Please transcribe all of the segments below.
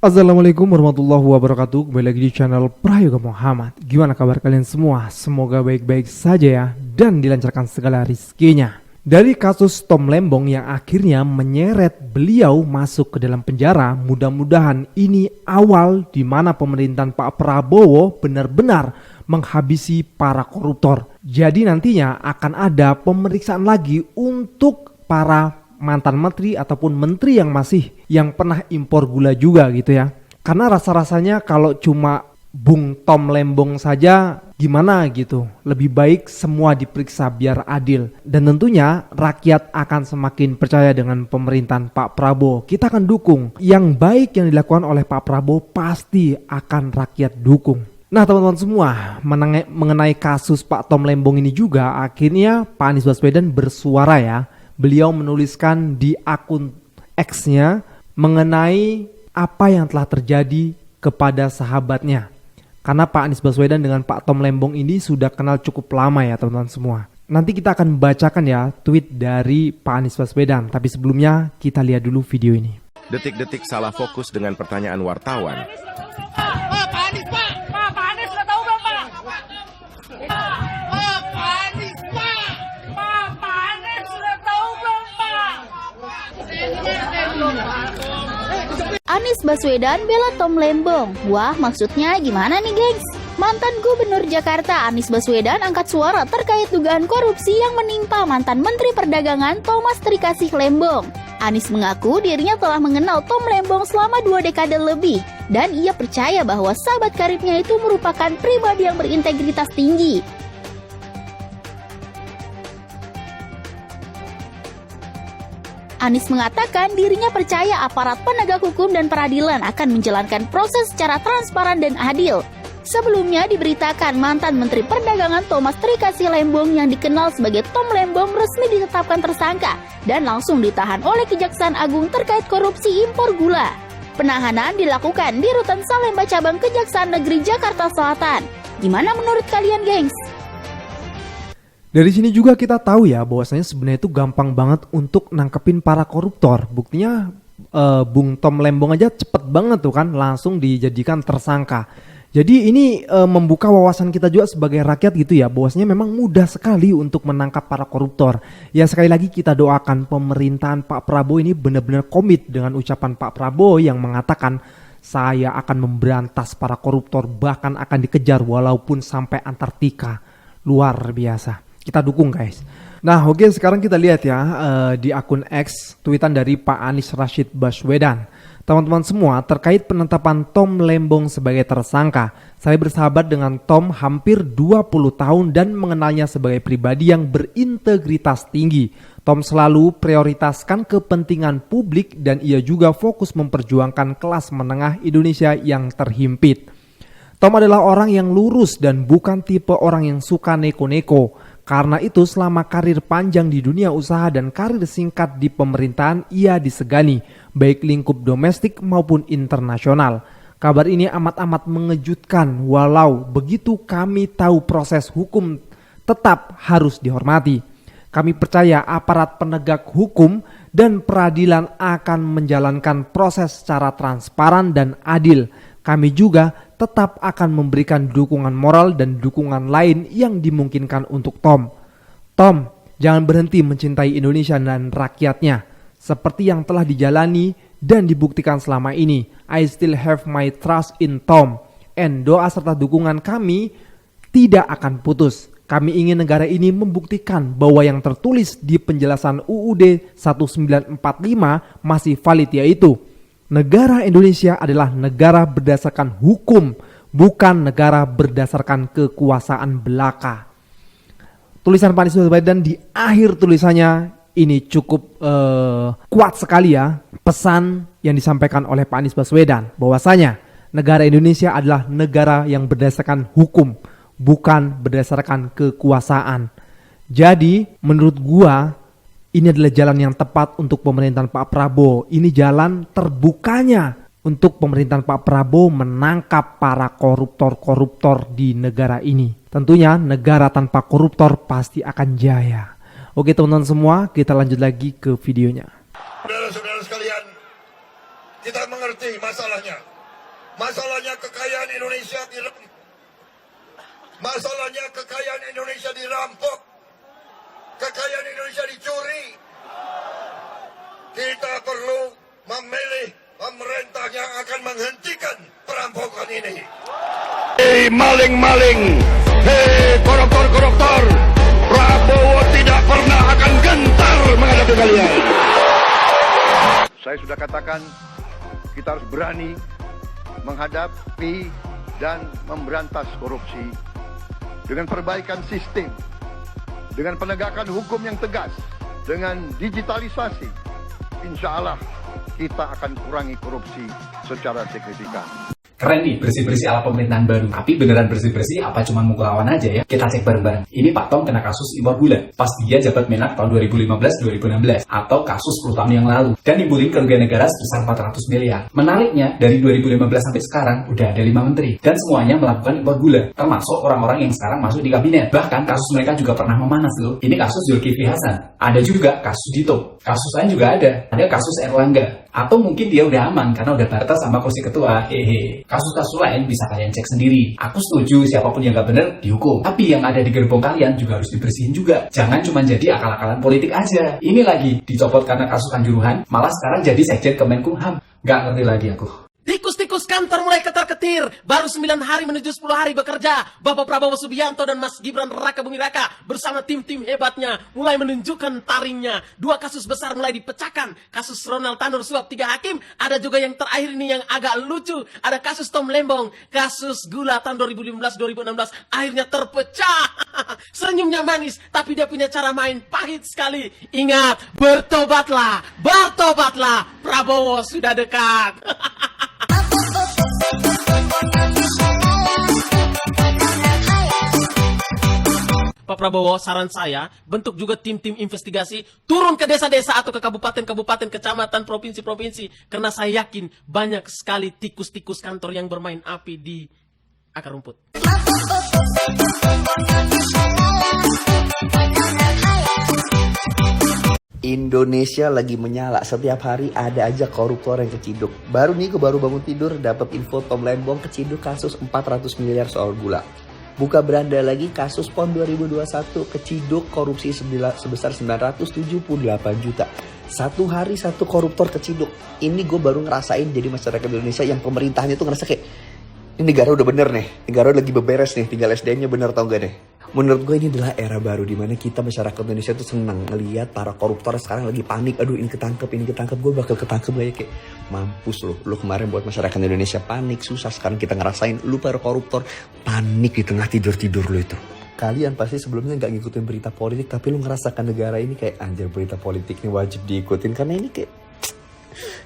Assalamualaikum warahmatullahi wabarakatuh. Kembali lagi di channel Prayoga Muhammad. Gimana kabar kalian semua? Semoga baik-baik saja ya, dan dilancarkan segala rizkinya. Dari kasus Tom Lembong yang akhirnya menyeret beliau masuk ke dalam penjara, mudah-mudahan ini awal di mana pemerintahan Pak Prabowo benar-benar menghabisi para koruptor. Jadi nantinya akan ada pemeriksaan lagi untuk para mantan menteri ataupun menteri yang pernah impor gula juga gitu ya. Karena rasa-rasanya kalau cuma Bung Tom Lembong saja gimana gitu. Lebih baik semua diperiksa biar adil. Dan tentunya rakyat akan semakin percaya dengan pemerintahan Pak Prabowo. Kita akan dukung. Yang baik yang dilakukan oleh Pak Prabowo pasti akan rakyat dukung. Nah teman-teman semua, mengenai kasus Pak Tom Lembong ini juga akhirnya Pak Anies Baswedan bersuara ya. Beliau menuliskan di akun X-nya mengenai apa yang telah terjadi kepada sahabatnya. Karena Pak Anies Baswedan dengan Pak Tom Lembong ini sudah kenal cukup lama ya teman-teman semua. Nanti kita akan bacakan ya tweet dari Pak Anies Baswedan. Tapi sebelumnya kita lihat dulu video ini. Detik-detik salah fokus dengan pertanyaan wartawan. Anies Baswedan bela Tom Lembong. Wah, maksudnya gimana nih, gengs? Mantan Gubernur Jakarta Anies Baswedan angkat suara terkait dugaan korupsi yang menimpa mantan Menteri Perdagangan Thomas Trikasih Lembong. Anies mengaku dirinya telah mengenal Tom Lembong selama 2 dekade lebih dan ia percaya bahwa sahabat karibnya itu merupakan pribadi yang berintegritas tinggi. Anies mengatakan dirinya percaya aparat penegak hukum dan peradilan akan menjalankan proses secara transparan dan adil. Sebelumnya diberitakan mantan Menteri Perdagangan Thomas Trikasih Lembong yang dikenal sebagai Tom Lembong resmi ditetapkan tersangka dan langsung ditahan oleh Kejaksaan Agung terkait korupsi impor gula. Penahanan dilakukan di Rutan Salemba Cabang Kejaksaan Negeri Jakarta Selatan. Gimana menurut kalian, gengs? Dari sini juga kita tahu ya bahwasanya sebenarnya itu gampang banget untuk nangkepin para koruptor. Buktinya Bung Tom Lembong aja cepet banget tuh kan langsung dijadikan tersangka. Jadi ini membuka wawasan kita juga sebagai rakyat gitu ya, bahwasanya memang mudah sekali untuk menangkap para koruptor. Ya sekali lagi kita doakan pemerintahan Pak Prabowo ini benar-benar komit dengan ucapan Pak Prabowo yang mengatakan saya akan memberantas para koruptor bahkan akan dikejar walaupun sampai Antartika. Luar biasa. Kita dukung guys. Nah oke, sekarang kita lihat ya di akun X tweetan dari Pak Anies Rashid Baswedan. Teman-teman semua, terkait penetapan Tom Lembong sebagai tersangka, saya bersahabat dengan Tom hampir 20 tahun dan mengenalnya sebagai pribadi yang berintegritas tinggi. Tom selalu prioritaskan kepentingan publik dan ia juga fokus memperjuangkan kelas menengah Indonesia yang terhimpit. Tom adalah orang yang lurus dan bukan tipe orang yang suka neko-neko. Karena itu selama karir panjang di dunia usaha dan karir singkat di pemerintahan ia disegani, baik lingkup domestik maupun internasional. Kabar ini amat-amat mengejutkan walau begitu kami tahu proses hukum tetap harus dihormati. Kami percaya aparat penegak hukum dan peradilan akan menjalankan proses secara transparan dan adil. Kami juga tetap akan memberikan dukungan moral dan dukungan lain yang dimungkinkan untuk Tom. Tom, jangan berhenti mencintai Indonesia dan rakyatnya. Seperti yang telah dijalani dan dibuktikan selama ini. I still have my trust in Tom. And doa serta dukungan kami tidak akan putus. Kami ingin negara ini membuktikan bahwa yang tertulis di penjelasan UUD 1945 masih valid, yaitu negara Indonesia adalah negara berdasarkan hukum, bukan negara berdasarkan kekuasaan belaka. Tulisan Pak Anies Baswedan di akhir tulisannya ini cukup kuat sekali ya. Pesan yang disampaikan oleh Pak Anies Baswedan bahwasanya negara Indonesia adalah negara yang berdasarkan hukum, bukan berdasarkan kekuasaan. Jadi menurut gua ini adalah jalan yang tepat untuk pemerintahan Pak Prabowo. Ini jalan terbukanya untuk pemerintahan Pak Prabowo menangkap para koruptor-koruptor di negara ini. Tentunya negara tanpa koruptor pasti akan jaya. Oke teman-teman semua, kita lanjut lagi ke videonya. Saudara-saudara sekalian, kita mengerti masalahnya. Masalahnya kekayaan Indonesia dirampok. Masalahnya kekayaan Indonesia dirampok. Kekayaan Indonesia dicuri. Kita perlu memilih pemerintah yang akan menghentikan perampokan ini. Hei maling-maling, hei koruptor-koruptor, Prabowo tidak pernah akan gentar menghadapi kalian. Saya sudah katakan, kita harus berani menghadapi dan memberantas korupsi dengan perbaikan sistem, dengan penegakan hukum yang tegas, dengan digitalisasi. Insya Allah kita akan kurangi korupsi secara signifikan. Keren nih, bersih-bersih ala pemerintahan baru. Tapi beneran bersih-bersih apa cuma mau lawan aja ya? Kita cek bareng-bareng. Ini Pak Tom kena kasus impor gula pas dia jabat Menak tahun 2015-2016 atau kasus 10 tahun yang lalu dan nimbulin kerugian negara sebesar 400 miliar. Menariknya, dari 2015 sampai sekarang udah ada 5 menteri dan semuanya melakukan impor gula, termasuk orang-orang yang sekarang masuk di kabinet. Bahkan kasus mereka juga pernah memanas loh. Ini kasus Zulkifli Hasan. Ada juga kasus Dito. Kasus lain juga ada. Ada kasus Erlangga. Atau mungkin dia udah aman karena udah batas sama kursi ketua. Hehe. Kasus-kasus lain bisa kalian cek sendiri. Aku setuju siapapun yang gak bener dihukum. Tapi yang ada di gerbong kalian juga harus dibersihin juga. Jangan cuma jadi akal-akalan politik aja. Ini lagi dicopot karena kasus Kanjuruhan, malah sekarang jadi sekjen Kemenkumham. Gak ngerti lagi aku. Tikus-tikus kantor mulai ketar-ketir. Baru 9 hari menuju 10 hari bekerja. Bapak Prabowo Subianto dan Mas Gibran Raka Buming Raka bersama tim-tim hebatnya mulai menunjukkan taringnya. 2 kasus besar mulai dipecahkan. Kasus Ronald Tanur suap 3 hakim. Ada juga yang terakhir ini yang agak lucu. Ada kasus Tom Lembong. Kasus gula tahun 2015-2016 akhirnya terpecah. Senyumnya manis, tapi dia punya cara main pahit sekali. Ingat, bertobatlah. Bertobatlah. Prabowo sudah dekat. Pak Prabowo, saran saya, bentuk juga tim-tim investigasi, turun ke desa-desa atau ke kabupaten-kabupaten, kecamatan, provinsi-provinsi. Karena saya yakin banyak sekali tikus-tikus kantor yang bermain api di akar rumput. Indonesia lagi menyala, setiap hari ada aja koruptor yang keciduk. Baru nih gue baru bangun tidur dapat info Tom Lembong keciduk kasus 400 miliar soal gula. Buka beranda lagi kasus PON 2021 keciduk korupsi sebesar 978 juta. Satu hari satu koruptor keciduk. Ini gue baru ngerasain jadi masyarakat Indonesia yang pemerintahnya tuh ngerasa kayak ini negara udah bener nih, negara udah lagi beberes nih, tinggal SDM-nya bener tau gak deh. Menurut gue ini adalah era baru dimana kita masyarakat Indonesia tuh senang ngelihat para koruptor sekarang lagi panik. Aduh ini ketangkep, gue bakal ketangkep gak ya, kayak mampus lu kemarin buat masyarakat Indonesia panik susah, sekarang kita ngerasain lu para koruptor panik di tengah tidur lu itu. Kalian pasti sebelumnya gak ngikutin berita politik, tapi lu ngerasakan negara ini kayak anjir berita politik ini wajib diikutin karena ini kayak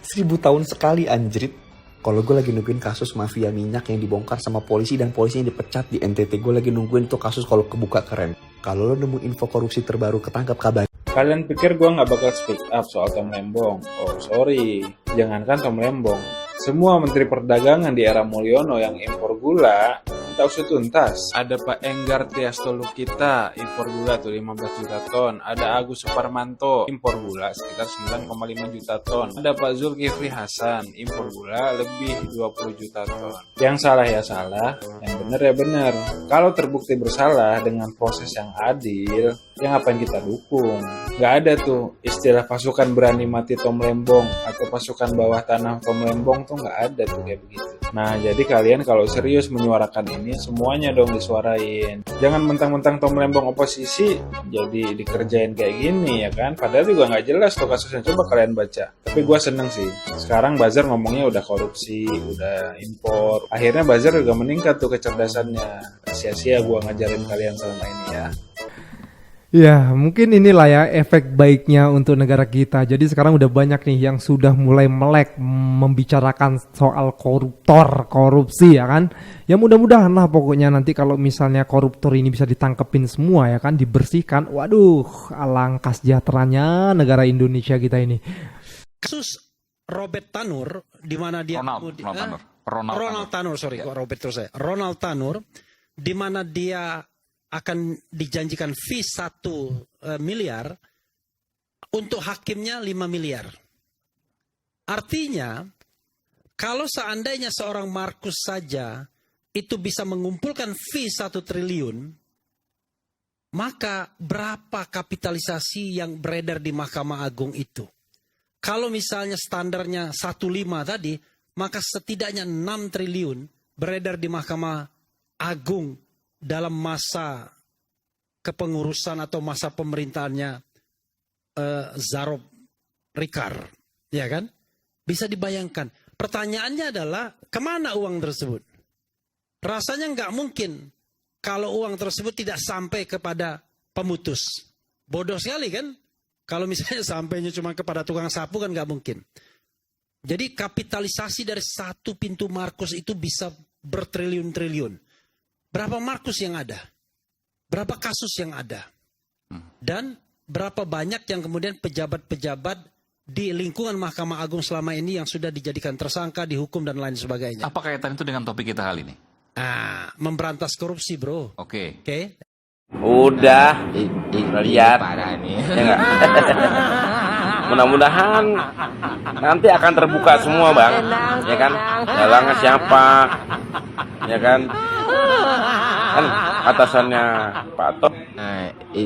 1000 tahun sekali anjrit. Kalau gue lagi nungguin kasus mafia minyak yang dibongkar sama polisi dan polisinya dipecat di NTT, gue lagi nungguin tuh kasus kalau kebuka keren. Kalau lo nemu info korupsi terbaru ketangkap kabar. Kalian pikir gue gak bakal speak up soal Tom Lembong? Oh sorry, jangankan Tom Lembong. Semua menteri perdagangan di era Mulyono yang impor gula tak usah tuntas. Ada Pak Enggar Tias Tolukita, impor gula tuh 15 juta ton. Ada Agus Suparmanto, impor gula sekitar 9,5 juta ton. Ada Pak Zulkifli Hasan, impor gula lebih 20 juta ton. Yang salah ya salah, yang benar ya benar. Kalau terbukti bersalah dengan proses yang adil, yang apa yang kita dukung? Gak ada tuh istilah pasukan berani mati Tom Lembong atau pasukan bawah tanah Tom Lembong tuh gak ada tuh kayak begitu. Nah jadi kalian kalau serius menyuarakan ini semuanya dong disuarain. Jangan mentang-mentang Tom Lembong oposisi jadi dikerjain kayak gini ya kan. Padahal juga gak jelas tuh kasusnya, coba kalian baca. Tapi gue seneng sih, sekarang Buzzer ngomongnya udah korupsi, udah impor. Akhirnya Buzzer juga meningkat tuh kecerdasannya. Sia-sia gue ngajarin kalian selama ini ya. Ya, mungkin inilah ya efek baiknya untuk negara kita. Jadi sekarang udah banyak nih yang sudah mulai melek membicarakan soal koruptor, korupsi ya kan. Ya mudah-mudahan lah pokoknya nanti kalau misalnya koruptor ini bisa ditangkepin semua ya kan, dibersihkan. Waduh, alangkah sejahteranya negara Indonesia kita ini. Kasus Robert Tanur di mana dia Ronald Tanur di mana dia akan dijanjikan fee 1 miliar, untuk hakimnya 5 miliar. Artinya Kalau seandainya seorang Markus saja itu bisa mengumpulkan fee 1 triliun, maka berapa kapitalisasi yang beredar di Mahkamah Agung itu? Kalau misalnya standarnya 1,5 tadi, maka setidaknya 6 triliun beredar di Mahkamah Agung dalam masa kepengurusan atau masa pemerintahannya Zarob Rikar, ya kan? Bisa dibayangkan. Pertanyaannya adalah kemana uang tersebut? Rasanya nggak mungkin kalau uang tersebut tidak sampai kepada pemutus. Bodoh sekali kan? Kalau misalnya sampainya cuma kepada tukang sapu kan nggak mungkin. Jadi kapitalisasi dari 1 pintu Markus itu bisa bertriliun-triliun. Berapa Markus yang ada? Berapa kasus yang ada? Dan berapa banyak yang kemudian pejabat-pejabat di lingkungan Mahkamah Agung selama ini yang sudah dijadikan tersangka, dihukum dan lain sebagainya. Apa kaitan itu dengan topik kita kali ini? Memberantas korupsi, bro. Oke. Udah lihat ya nggak? Mudah-mudahan nanti akan terbuka semua, Bang, ya kan? Dalangnya siapa, ya kan? Kan atasannya Pak Tom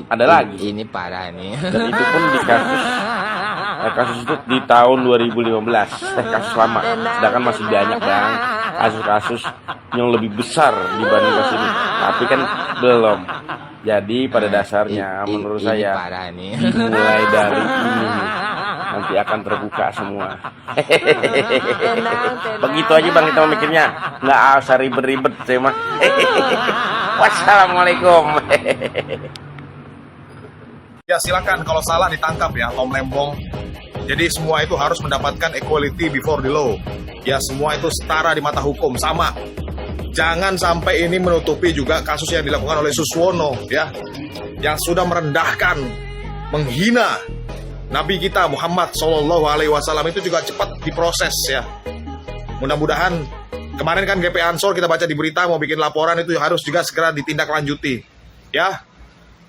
ada lagi. Ini parah nih. Dan itu pun di kasus itu di tahun 2015, kasus lama. Sedangkan masih banyak, Bang, kasus-kasus yang lebih besar dibanding kasus ini. Tapi kan belum. Jadi pada dasarnya menurut saya dimulai dari ini nanti akan terbuka semua. Begitu aja, Bang, kita mikirnya, nggak usah ribet-ribet saya mah. Wassalamualaikum. Ya silakan, kalau salah ditangkap ya Tom Lembong. Jadi semua itu harus mendapatkan equality before the law. Ya semua itu setara di mata hukum, sama. Jangan sampai ini menutupi juga kasus yang dilakukan oleh Suswono, ya, yang sudah merendahkan, menghina Nabi kita Muhammad SAW. Itu juga cepat diproses, ya. Mudah-mudahan kemarin kan GP Ansor kita baca di berita mau bikin laporan, itu harus juga segera ditindaklanjuti, ya.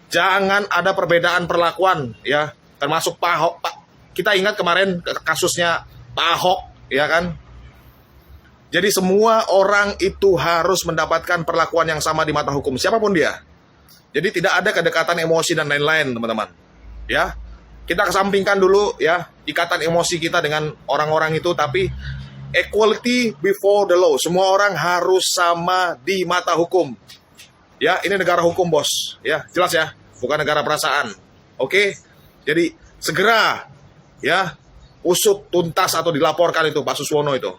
Jangan ada perbedaan perlakuan, ya, termasuk Pak Ahok. Kita ingat kemarin kasusnya Pak Ahok, ya kan. Jadi semua orang itu harus mendapatkan perlakuan yang sama di mata hukum, siapapun dia. Jadi tidak ada kedekatan emosi dan lain-lain, teman-teman. Ya, kita kesampingkan dulu ya ikatan emosi kita dengan orang-orang itu, tapi equality before the law. Semua orang harus sama di mata hukum. Ya, ini negara hukum, bos. Ya, jelas ya, bukan negara perasaan. Oke, jadi segera ya usut tuntas atau dilaporkan itu Pak Suswono itu.